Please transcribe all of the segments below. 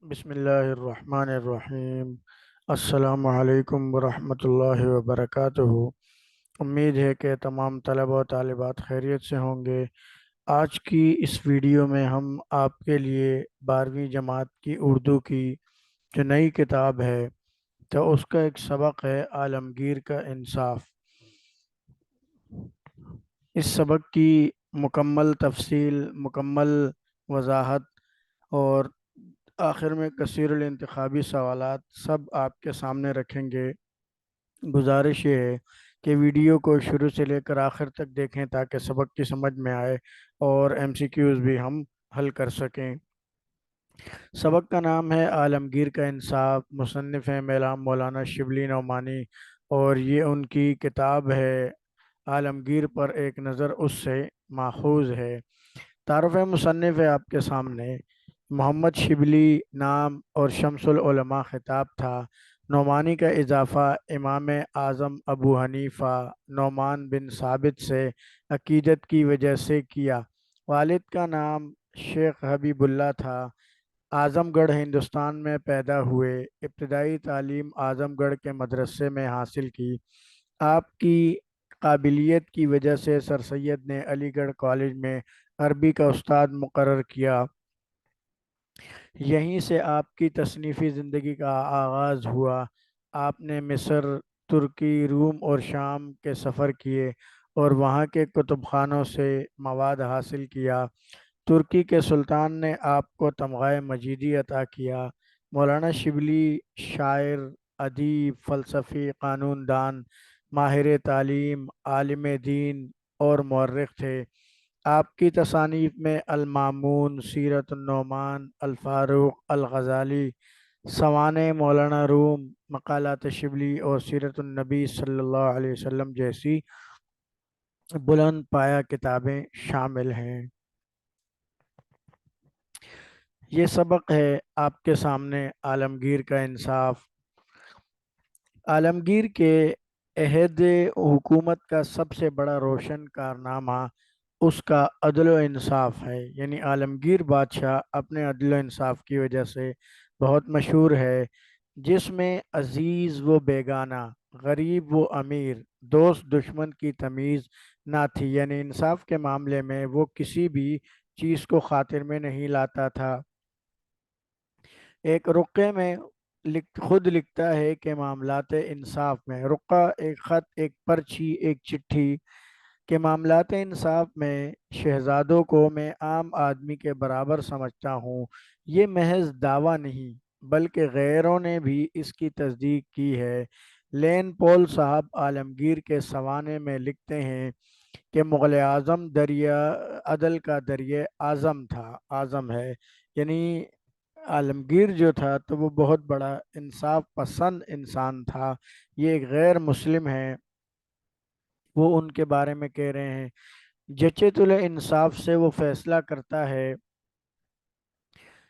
بسم اللہ الرحمن الرحیم۔ السلام علیکم ورحمۃ اللہ وبرکاتہ۔ امید ہے کہ تمام طلبہ و طالبات خیریت سے ہوں گے۔ آج کی اس ویڈیو میں ہم آپ کے لیے 12ویں جماعت کی اردو کی جو نئی کتاب ہے تو اس کا ایک سبق ہے عالمگیر کا انصاف۔ اس سبق کی مکمل تفصیل، مکمل وضاحت اور آخر میں کثیر الانتخابی سوالات سب آپ کے سامنے رکھیں گے۔ گزارش یہ ہے کہ ویڈیو کو شروع سے لے کر آخر تک دیکھیں تاکہ سبق کی سمجھ میں آئے اور MCQs بھی ہم حل کر سکیں۔ سبق کا نام ہے عالمگیر کا انصاف، مصنف ہیں مولانا شبلی نعمانی، اور یہ ان کی کتاب ہے عالمگیر پر ایک نظر اس سے ماخوذ ہے۔ تعارف مصنف ہے آپ کے سامنے۔ محمد شبلی نام اور شمس العلماء خطاب تھا۔ نعمانی کا اضافہ امام اعظم ابو حنیفہ نعمان بن ثابت سے عقیدت کی وجہ سے کیا۔ والد کا نام شیخ حبیب اللہ تھا۔ اعظم گڑھ ہندوستان میں پیدا ہوئے۔ ابتدائی تعلیم اعظم گڑھ کے مدرسے میں حاصل کی۔ آپ کی قابلیت کی وجہ سے سر سید نے علی گڑھ کالج میں عربی کا استاد مقرر کیا۔ یہیں سے آپ کی تصنیفی زندگی کا آغاز ہوا۔ آپ نے مصر، ترکی، روم اور شام کے سفر کیے اور وہاں کے کتب خانوں سے مواد حاصل کیا۔ ترکی کے سلطان نے آپ کو تمغہ مجیدی عطا کیا۔ مولانا شبلی شاعر، ادیب، فلسفی، قانون دان، ماہر تعلیم، عالم دین اور مورخ تھے۔ آپ کی تصانیف میں المامون، سیرت النعمان، الفاروق، الغزالی، سوانح مولانا روم، مقالات شبلی اور سیرت النبی صلی اللہ علیہ وسلم جیسی بلند پایہ کتابیں شامل ہیں۔ یہ سبق ہے آپ کے سامنے عالمگیر کا انصاف۔ عالمگیر کے عہد حکومت کا سب سے بڑا روشن کارنامہ اس کا عدل و انصاف ہے، یعنی عالمگیر بادشاہ اپنے عدل و انصاف کی وجہ سے بہت مشہور ہے، جس میں عزیز و بیگانہ، غریب و امیر، دوست دشمن کی تمیز نہ تھی، یعنی انصاف کے معاملے میں وہ کسی بھی چیز کو خاطر میں نہیں لاتا تھا۔ ایک رقعے میں خود لکھتا ہے کہ معاملات انصاف میں، رقعہ ایک خط، ایک پرچی، ایک چٹھی، کہ معاملات انصاف میں شہزادوں کو میں عام آدمی کے برابر سمجھتا ہوں۔ یہ محض دعویٰ نہیں بلکہ غیروں نے بھی اس کی تصدیق کی ہے۔ لین پول صاحب عالمگیر کے سوانح میں لکھتے ہیں کہ مغل اعظم دریا عدل کا دریا اعظم تھا، اعظم ہے، یعنی عالمگیر جو تھا تو وہ بہت بڑا انصاف پسند انسان تھا۔ یہ ایک غیر مسلم ہے، وہ ان کے بارے میں کہہ رہے ہیں۔ جچے انصاف سے وہ فیصلہ کرتا ہے،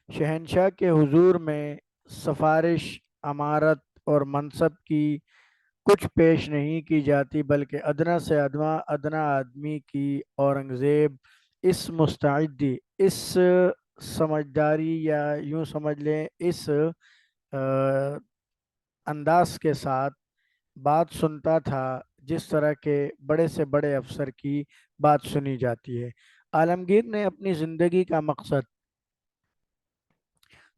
شہنشاہ کے حضور میں سفارش، امارت اور منصب کی کچھ پیش نہیں کی جاتی، بلکہ ادنا سے ادنا آدمی کی اورنگزیب اس مستعدی، اس سمجھداری، یا یوں سمجھ لیں اس انداز کے ساتھ بات سنتا تھا جس طرح کے بڑے سے بڑے افسر کی بات سنی جاتی ہے۔ عالمگیر نے اپنی زندگی کا مقصد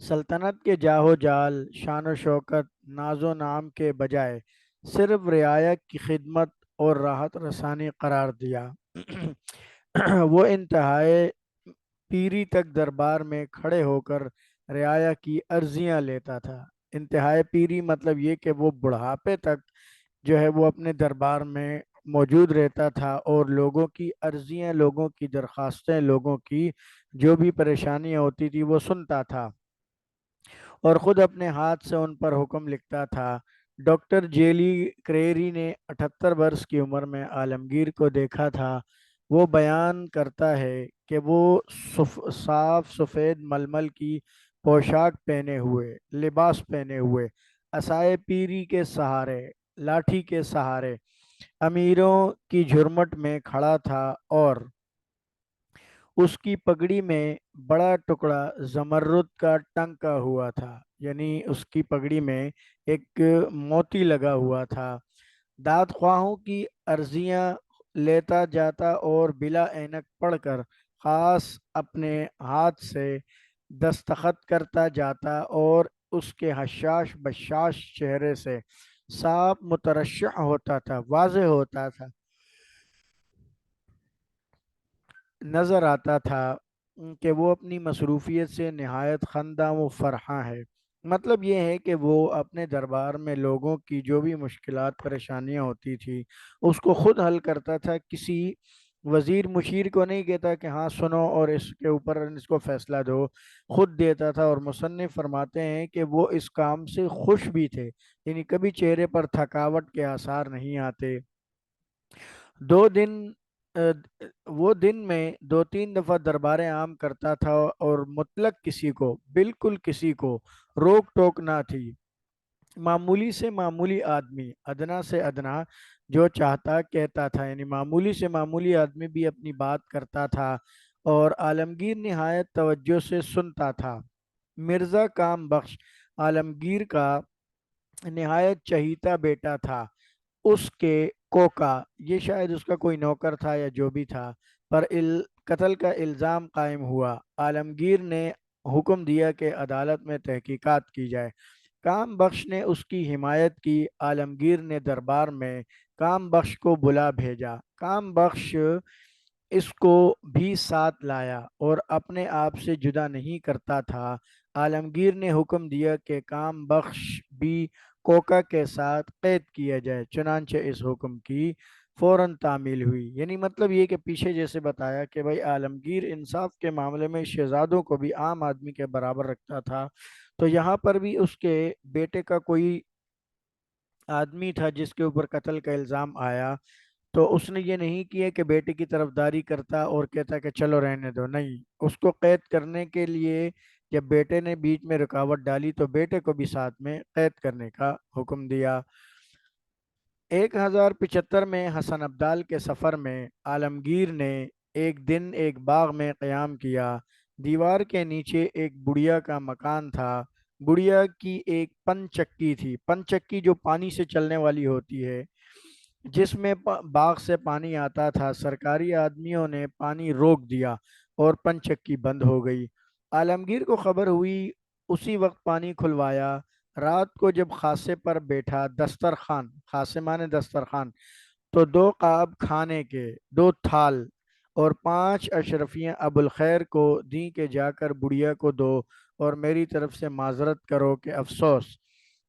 سلطنت کے جاہ و جال، شان و شوکت، ناز و نام کے بجائے صرف رعایا کی خدمت اور راحت رسانی قرار دیا۔ وہ انتہائی پیری تک دربار میں کھڑے ہو کر رعایا کی عرضیاں لیتا تھا۔ انتہائی پیری مطلب یہ کہ وہ بڑھاپے تک جو ہے وہ اپنے دربار میں موجود رہتا تھا اور لوگوں کی عرضیاں، لوگوں کی درخواستیں، لوگوں کی جو بھی پریشانیاں ہوتی تھی وہ سنتا تھا اور خود اپنے ہاتھ سے ان پر حکم لکھتا تھا۔ ڈاکٹر جیلی کریری نے 78 برس کی عمر میں عالمگیر کو دیکھا تھا۔ وہ بیان کرتا ہے کہ وہ صاف سفید ململ کی پوشاک پہنے ہوئے، لباس پہنے ہوئے، عصائے پیری کے سہارے، لاٹھی کے سہارے امیروں کی جھرمٹ میں کھڑا تھا اور اس کی پگڑی میں بڑا ٹکڑا زمرد کا ٹنکا ہوا تھا، یعنی اس کی پگڑی میں ایک موتی لگا ہوا تھا۔ داد خواہوں کی عرضیاں لیتا جاتا اور بلا اینک پڑھ کر خاص اپنے ہاتھ سے دستخط کرتا جاتا، اور اس کے حشاش بشاش چہرے سے صاف مترشح ہوتا تھا، واضح ہوتا تھا، نظر آتا تھا کہ وہ اپنی مصروفیت سے نہایت خندہ و فرحاں ہے۔ مطلب یہ ہے کہ وہ اپنے دربار میں لوگوں کی جو بھی مشکلات پریشانیاں ہوتی تھی اس کو خود حل کرتا تھا، کسی وزیر مشیر کو نہیں کہتا کہ ہاں سنو اور اس کے اوپر اس کو فیصلہ دو، خود دیتا تھا۔ اور مصنف فرماتے ہیں کہ وہ اس کام سے خوش بھی تھے، یعنی کبھی چہرے پر تھکاوٹ کے آثار نہیں آتے۔ دو دن اہ، وہ دن میں دو تین دفعہ دربار عام کرتا تھا، اور مطلق کسی کو، بالکل کسی کو روک ٹوک نہ تھی۔ معمولی سے معمولی آدمی، ادنا سے ادنا، جو چاہتا کہتا تھا، یعنی معمولی سے معمولی آدمی بھی اپنی بات کرتا تھا، اور عالمگیر نہایت توجہ سے سنتا تھا۔ مرزا کام بخش عالمگیر کا نہایت چہیتا بیٹا تھا۔ اس کے کوکا، یہ شاید اس کا کوئی نوکر تھا یا جو بھی تھا، پر قتل کا الزام قائم ہوا۔ عالمگیر نے حکم دیا کہ عدالت میں تحقیقات کی جائے۔ کام بخش نے اس کی حمایت کی۔ عالمگیر نے دربار میں کام بخش کو بلا بھیجا۔ کام بخش اس کو بھی ساتھ لایا اور اپنے آپ سے جدا نہیں کرتا تھا۔ عالمگیر نے حکم دیا کہ کام بخش بھی کوکا کے ساتھ قید کیا جائے، چنانچہ اس حکم کی فوراً تعمیل ہوئی۔ یعنی مطلب یہ کہ پیچھے جیسے بتایا کہ بھائی عالمگیر انصاف کے معاملے میں شہزادوں کو بھی عام آدمی کے برابر رکھتا تھا، تو یہاں پر بھی اس کے بیٹے کا کوئی آدمی تھا جس کے اوپر قتل کا الزام آیا، تو اس نے یہ نہیں کیا کہ بیٹے کی طرفداری کرتا اور کہتا کہ چلو رہنے دو، نہیں، اس کو قید کرنے کے لیے جب بیٹے نے بیچ میں رکاوٹ ڈالی تو بیٹے کو بھی ساتھ میں قید کرنے کا حکم دیا۔ 1075 میں حسن ابدال کے سفر میں عالمگیر نے ایک دن ایک باغ میں قیام کیا۔ دیوار کے نیچے ایک بڑھیا کا مکان تھا۔ بڑھیا کی ایک پن چکی تھی، پن چکی جو پانی سے چلنے والی ہوتی ہے، جس میں باغ سے پانی آتا تھا۔ سرکاری آدمیوں نے پانی روک دیا اور پن چکی بند ہو گئی۔ عالمگیر کو خبر ہوئی، اسی وقت پانی کھلوایا۔ رات کو جب خاصے پر بیٹھا، دسترخوان، خاصے مانے دسترخوان، تو دو قاب کھانے کے، دو تھال اور 5 اشرفیاں ابو الخیر کو دیں کہ جا کر بڑھیا کو دو اور میری طرف سے معذرت کرو کہ افسوس،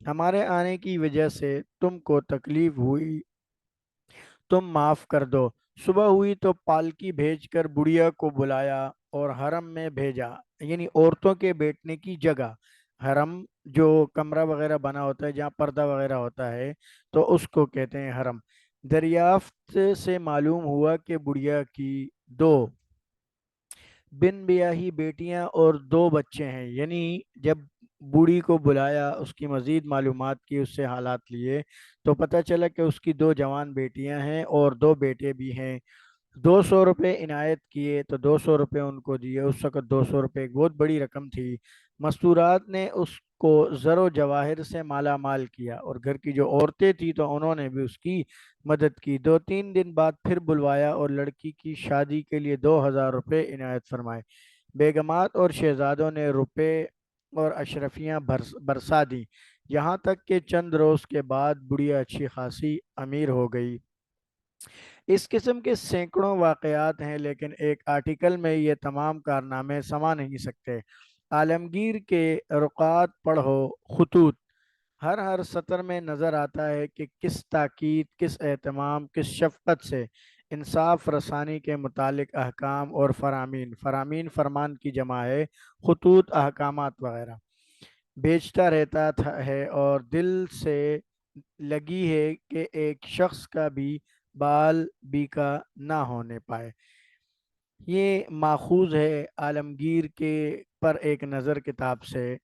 ہمارے آنے کی وجہ سے تم کو تکلیف ہوئی، تم معاف کر دو۔ صبح ہوئی تو پالکی بھیج کر بڑھیا کو بلایا اور حرم میں بھیجا، یعنی عورتوں کے بیٹھنے کی جگہ، حرم جو کمرہ وغیرہ بنا ہوتا ہے جہاں پردہ وغیرہ ہوتا ہے تو اس کو کہتے ہیں حرم۔ دریافت سے معلوم ہوا کہ بڑھیا کی 2 بن بیاہی بیٹیاں اور 2 بچے ہیں، یعنی جب بوڑھی کو بلایا، اس کی مزید معلومات کی، اس سے حالات لیے، تو پتہ چلا کہ اس کی 2 جوان بیٹیاں ہیں اور 2 بیٹے بھی ہیں۔ 200 روپے عنایت کیے تو 200 روپے ان کو دیے، اس وقت 200 روپے ایک بہت بڑی رقم تھی۔ مستورات نے اس کو زر و جواہر سے مالا مال کیا، اور گھر کی جو عورتیں تھیں تو انہوں نے بھی اس کی مدد کی۔ 2 3 دن بعد پھر بلوایا اور لڑکی کی شادی کے لیے 2000 روپے عنایت فرمائے۔ بیگمات اور شہزادوں نے روپے اور اشرفیاں برسا دیں، یہاں تک کہ چند روز کے بعد بڑھیا اچھی خاصی امیر ہو گئی۔ اس قسم کے سینکڑوں واقعات ہیں، لیکن ایک آرٹیکل میں یہ تمام کارنامے سما نہیں سکتے۔ عالمگیر کے رکوات پڑھو، خطوط، ہر سطر میں نظر آتا ہے کہ کس تاکید، کس اہتمام، کس شفقت سے انصاف رسانی کے متعلق احکام اور فرامین، فرامین فرمان کی جمع ہے، خطوط احکامات وغیرہ بیچتا رہتا ہے، اور دل سے لگی ہے کہ ایک شخص کا بھی بال بیکا نہ ہونے پائے۔ یہ ماخوذ ہے عالمگیر کے پر ایک نظر کتاب سے۔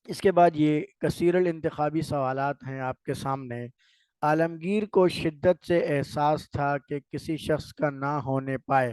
اس کے بعد یہ کثیر الانتخابی سوالات ہیں آپ کے سامنے۔ عالمگیر کو شدت سے احساس تھا کہ کسی شخص کا نہ ہونے پائے،